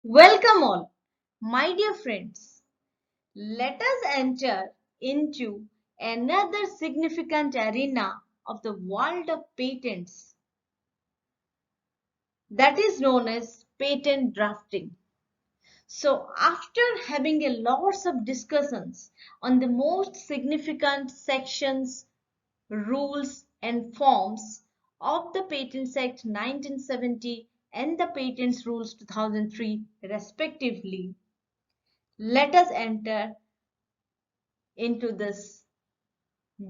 Welcome all, my dear friends. Let us enter into another significant arena of the world of patents, that is known as patent drafting. So, after having a lots of discussions on the most significant sections, rules, and forms of the Patents Act 1970 and the Patents Rules 2003, respectively, let us enter into this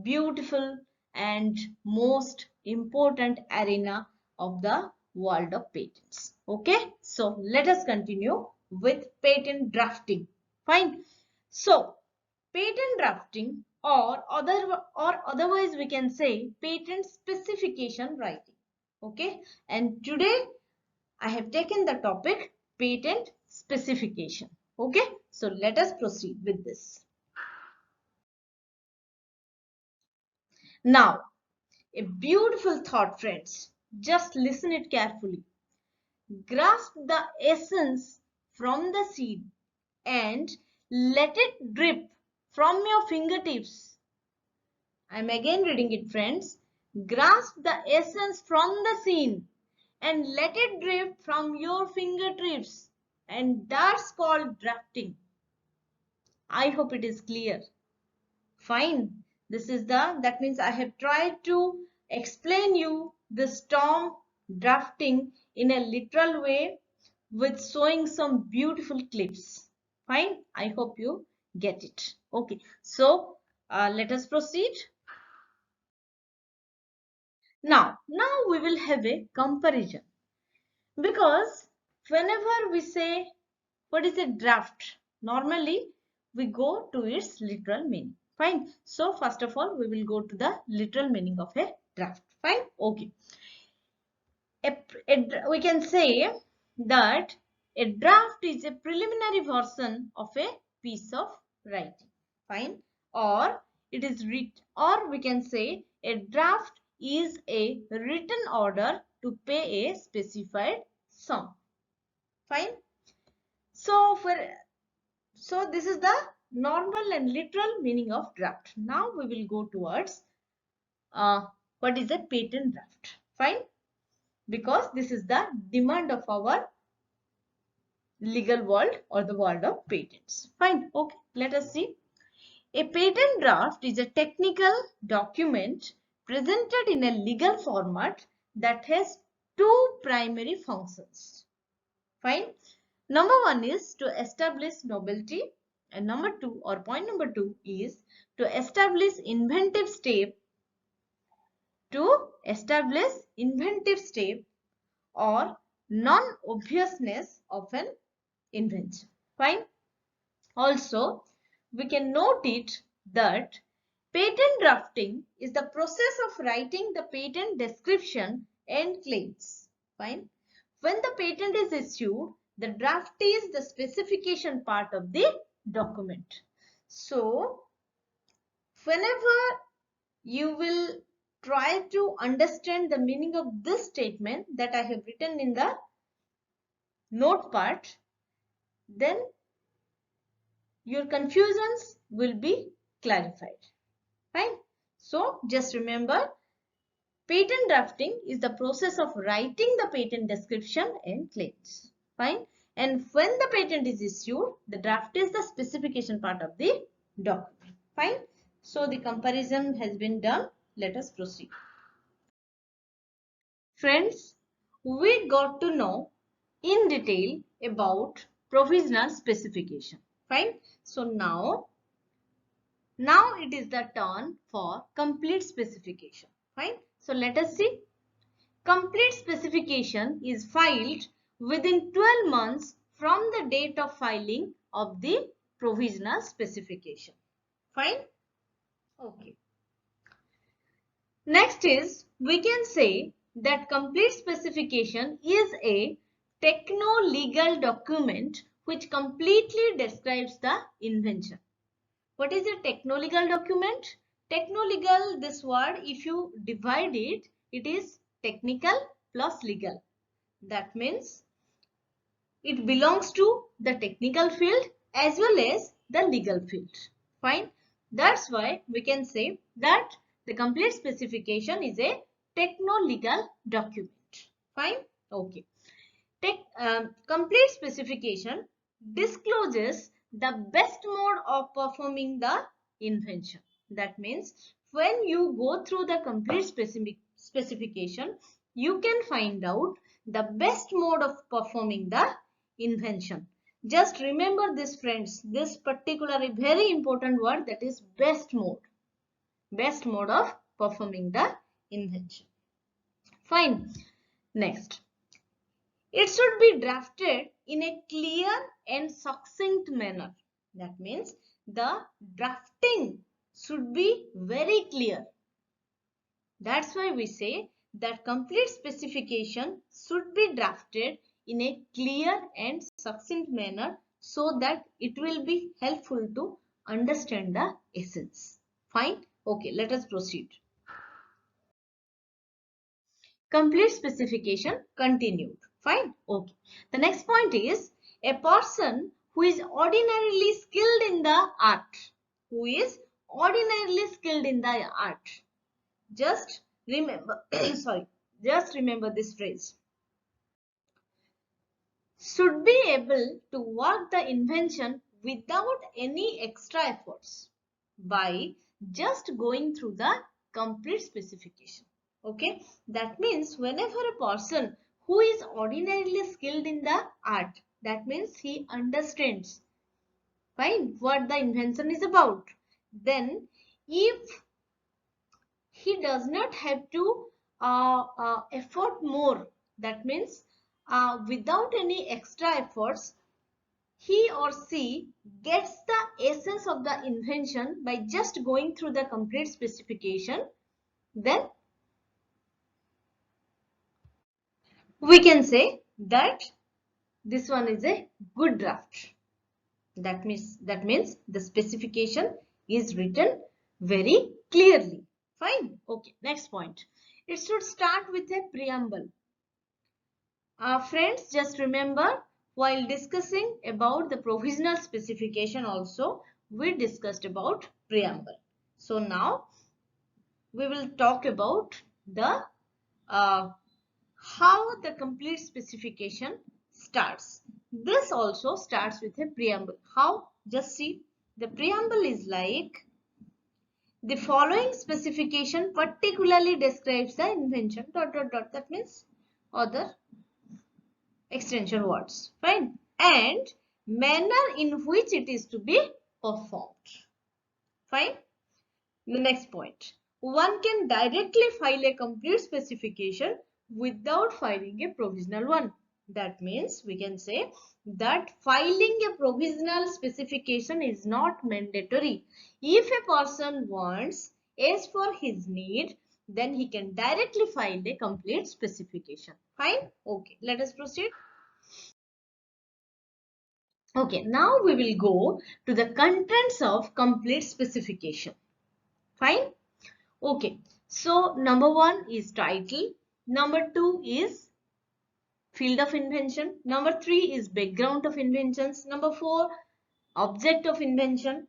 beautiful and most important arena of the world of patents. Okay, so let us continue with patent drafting. Fine. So patent drafting or otherwise we can say patent specification writing. Okay, and today I have taken the topic patent specification. Okay, so let us proceed with this. Now, a beautiful thought, friends. Just listen it carefully. Grasp the essence from the seed and let it drip from your fingertips. I'm again reading it, friends. Grasp the essence from the seed and let it drip from your fingertips. And that's called drafting. I hope it is clear. Fine. That means I have tried to explain you this term drafting in a literal way with showing some beautiful clips. Fine. I hope you get it. Okay. So let us proceed. Now we will have a comparison because whenever we say what is a draft, normally we go to its literal meaning. Fine. So first of all, we will go to the literal meaning of a draft. Fine. Okay. We can say that a draft is a preliminary version of a piece of writing. Fine. Or it is or we can say a draft is a written order to pay a specified sum. Fine. So this is the normal and literal meaning of draft. Now we will go towards what is a patent draft. Fine. Because this is the demand of our legal world or the world of patents. Fine. Okay. Let us see. A patent draft is a technical document presented in a legal format that has two primary functions. Fine. Number one is to establish novelty, and point number two is to establish inventive step or non-obviousness of an invention. Fine. Also, we can note it that patent drafting is the process of writing the patent description and claims. Fine. When the patent is issued, the draft is the specification part of the document. So, whenever you will try to understand the meaning of this statement that I have written in the note part, then your confusions will be clarified. Fine. So, just remember, patent drafting is the process of writing the patent description and claims. Fine. And when the patent is issued, the draft is the specification part of the document. Fine. So the comparison has been done. Let us proceed. Friends, we got to know in detail about provisional specification. Fine. So now it is the turn for complete specification. Fine. So let us see. Complete specification is filed within 12 months from the date of filing of the provisional specification. Fine. Okay. Next is, we can say that complete specification is a techno-legal document which completely describes the invention. What is a techno-legal document? Techno-legal, this word, if you divide it, it is technical plus legal. That means It belongs to the technical field as well as the legal field. Fine. That's why we can say that the complete specification is a techno-legal document. Fine. Okay. Complete specification discloses the best mode of performing the invention. That means when you go through the complete specification, you can find out the best mode of performing the invention. Just remember this, friends, this particular very important word, that is best mode. Best mode of performing the invention. Fine. Next. It should be drafted in a clear and succinct manner. That means the drafting should be very clear. That's why we say that complete specification should be drafted in a clear and succinct manner so that it will be helpful to understand the essence. Fine? Okay, let us proceed. Complete specification continued. Fine. Okay. The next point is a person who is ordinarily skilled in the art. Who is ordinarily skilled in the art. Just remember, sorry, just remember this phrase. Should be able to work the invention without any extra efforts by just going through the complete specification. Okay, that means whenever a person who is ordinarily skilled in the art, that means he understands, fine, what the invention is about, then if he does not have to effort more, that means without any extra efforts, he or she gets the essence of the invention by just going through the complete specification, then we can say that this one is a good draft. That means the specification is written very clearly. Fine. Okay. Next point. It should start with a preamble. Friends, just remember, while discussing about the provisional specification also, we discussed about preamble. So now we will talk about the how the complete specification starts. This also starts with a preamble. How? Just see. The preamble is like the following specification particularly describes the invention ... That means other extension words. Fine. And manner in which it is to be performed. Fine. The next point. One can directly file a complete specification without filing a provisional one. That means we can say that filing a provisional specification is not mandatory. If a person wants as for his need, then he can directly file a complete specification. Fine? Okay, let us proceed. Okay, now we will go to the contents of complete specification. Fine? Okay, so number 1 is title, number 2 is field of invention, number 3 is background of inventions, number 4 object of invention,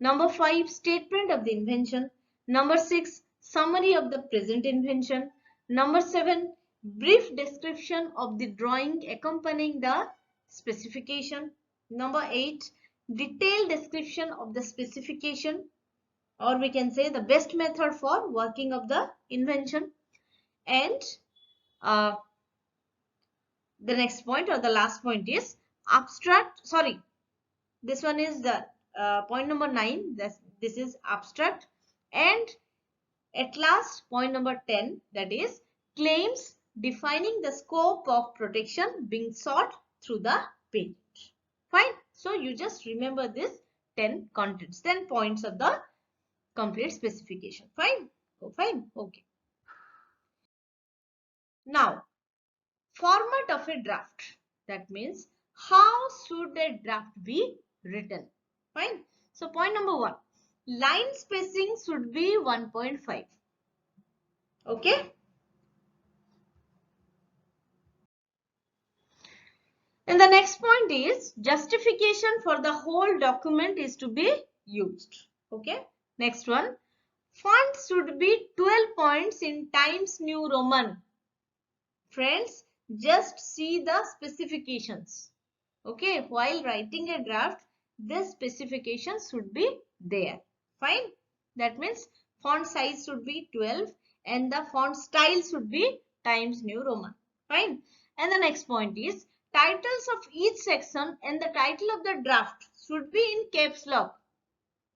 number 5 statement of the invention, number 6 summary of the present invention, number 7 brief description of the drawing accompanying the specification, number 8 detailed description of the specification, or we can say the best method for working of the invention. And the next point or the last point is abstract, sorry, this one is the point number 9, this is abstract. And at last, point number 10, that is claims defining the scope of protection being sought through the patent. Fine. So you just remember this 10 contents, 10 points of the complete specification. Fine. Oh, fine. Okay. Now, format of a draft. That means how should a draft be written? Fine. So point number 1. Line spacing should be 1.5. Okay. And the next point is justification for the whole document is to be used. Okay. Next one. Font should be 12 points in Times New Roman. Friends, just see the specifications. Okay. While writing a draft, this specification should be there. Fine. That means font size should be 12 and the font style should be Times New Roman. Fine. And the next point is titles of each section and the title of the draft should be in caps lock.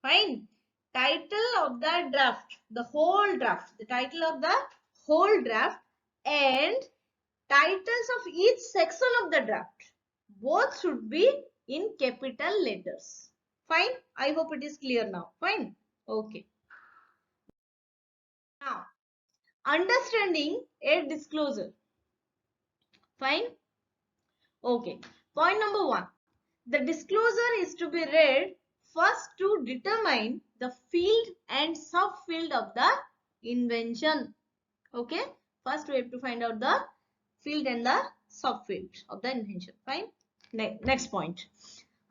Fine. Title of the draft, the whole draft, the title of the whole draft and titles of each section of the draft. Both should be in capital letters. Fine. I hope it is clear now. Fine. Okay. Now, understanding a disclosure. Fine. Okay. Point number 1. The disclosure is to be read first to determine the field and subfield of the invention. Okay. First we have to find out the field and the subfield of the invention. Fine. Next point.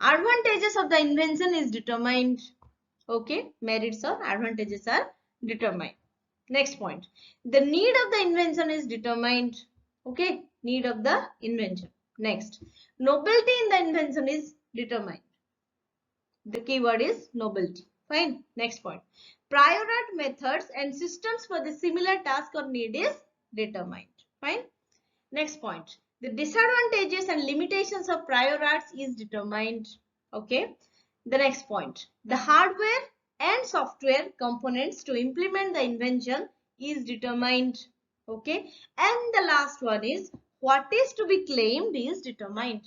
Advantages of the invention is determined. Okay. Merits or advantages are determined. Next point. The need of the invention is determined. Okay. Need of the invention. Next. Novelty in the invention is determined. The keyword is novelty. Fine. Next point. Prior art methods and systems for the similar task or need is determined. Fine. Next point. The disadvantages and limitations of prior arts is determined. Okay. The next point. The hardware and software components to implement the invention is determined. Okay. And the last one is what is to be claimed is determined.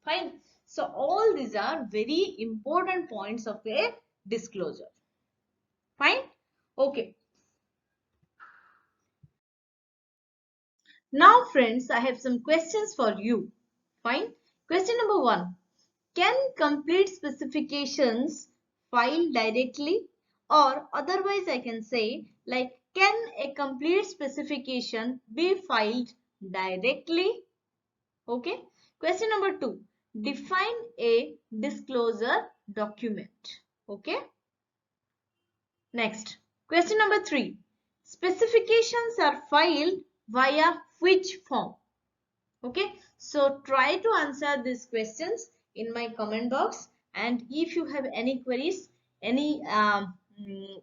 Fine. So all these are very important points of a disclosure. Fine. Okay. Now friends, I have some questions for you. Fine. Question number 1. Can complete specifications file directly, or otherwise I can say like can a complete specification be filed directly? Okay. Question number 2. Define a disclosure document. Okay. Next. Question number 3. Specifications are filed via which form? Okay. So try to answer these questions in my comment box, and if you have any queries, any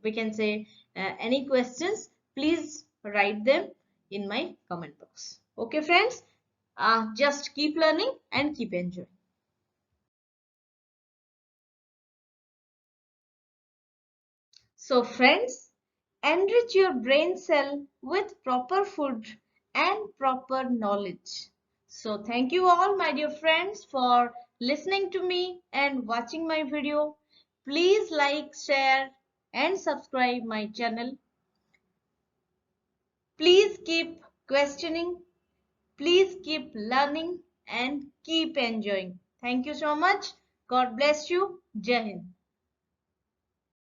we can say any questions, please write them in my comment box. Okay friends, just keep learning and keep enjoying. So friends, enrich your brain cell with proper food and proper knowledge. So thank you all my dear friends for listening to me and watching my video. Please like, share and subscribe my channel. Please keep questioning. Please keep learning and keep enjoying. Thank you so much. God bless you. Jai Hind.